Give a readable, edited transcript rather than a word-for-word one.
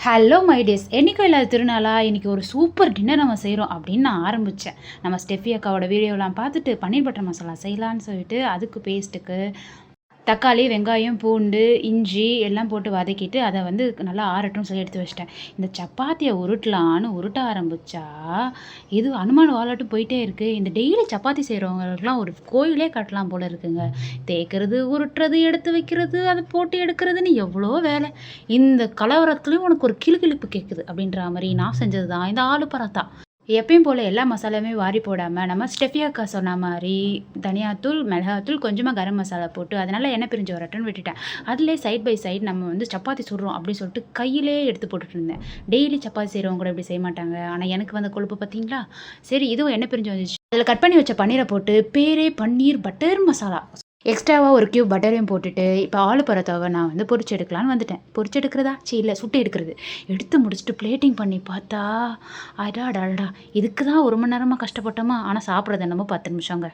Hello my days என்றைக்கும் இல்லாத திருநாளா இன்றைக்கி ஒரு சூப்பர் டின்னர் நம்ம செய்கிறோம் அப்படின்னு நான் ஆரம்பித்தேன். நம்ம ஸ்டெஃபி அக்காவோட வீடியோலாம் பார்த்துட்டு பன்னீர் பட்டர் மசாலா செய்யலான்னு சொல்லிட்டு அதுக்கு பேஸ்ட்டுக்கு தக்காளி, வெங்காயம், பூண்டு, இஞ்சி எல்லாம் போட்டு வதக்கிட்டு அதை வந்து நல்லா ஆறட்டும்னு சொல்லி எடுத்து வச்சிட்டேன். இந்த சப்பாத்தியை உருட்டலான்னு உருட்ட ஆரம்பித்தா இது அனுமான் வாலாட்டும் போயிட்டே இருக்குது. இந்த டெய்லி சப்பாத்தி செய்கிறவங்களுக்குலாம் ஒரு கோயிலே கட்டலாம் போல் இருக்குங்க. தேய்க்கிறது, உருட்டுறது, எடுத்து வைக்கிறது, அதை போட்டு எடுக்கிறதுன்னு எவ்வளோ வேலை. இந்த கலவரத்துலேயும் உனக்கு ஒரு கிளுகிளுப்பு கேட்குது அப்படின்ற மாதிரி நான் செஞ்சது தான் இந்த ஆலு பராத்தா. எப்பயும் போல் எல்லா மசாலாவுமே வாரி போடாமல் நம்ம ஸ்டெஃபி அக்கா சொன்ன மாதிரி தனியாத்தூள், மிளகாத்தூள், கொஞ்சமாக கரம் மசாலா போட்டு அதனால் எண்ணெய் பிரிஞ்சு வரட்டும்னு விட்டுட்டேன். அதிலே சைட் பை சைடு நம்ம வந்து சப்பாத்தி சுடுறோம் அப்படின்னு சொல்லிட்டு கையிலே எடுத்து போட்டுட்டு இருந்தேன். டெய்லி சப்பாத்தி செய்கிறவங்க கூட இப்படி செய்ய மாட்டாங்க. ஆனால் எனக்கு வந்த கொழுப்பு பார்த்தீங்களா? சரி, இதுவும் எண்ணெய் பிரிஞ்சு வந்துச்சு. அதில் கட் பண்ணி வச்ச பன்னீரை போட்டு பேரே பன்னீர் பட்டர் மசாலா எக்ஸ்ட்ராவாக ஒரு கியூப் பட்டரையும் போட்டுட்டு இப்போ ஆலு பரோட்டாவை நான் வந்து பொரிச்சு எடுக்கலான்னு வந்துட்டேன். பொரிச்சு எடுக்கிறதா இல்லை சுட்டு எடுக்கிறது. எடுத்து முடிச்சுட்டு பிளேட்டிங் பண்ணி பார்த்தா அடாடா, இதுக்கு தான் 1 மணி நேரமாக கஷ்டப்பட்டோமா. ஆனால் சாப்பிட்றது என்னமோ 10 நிமிஷங்க.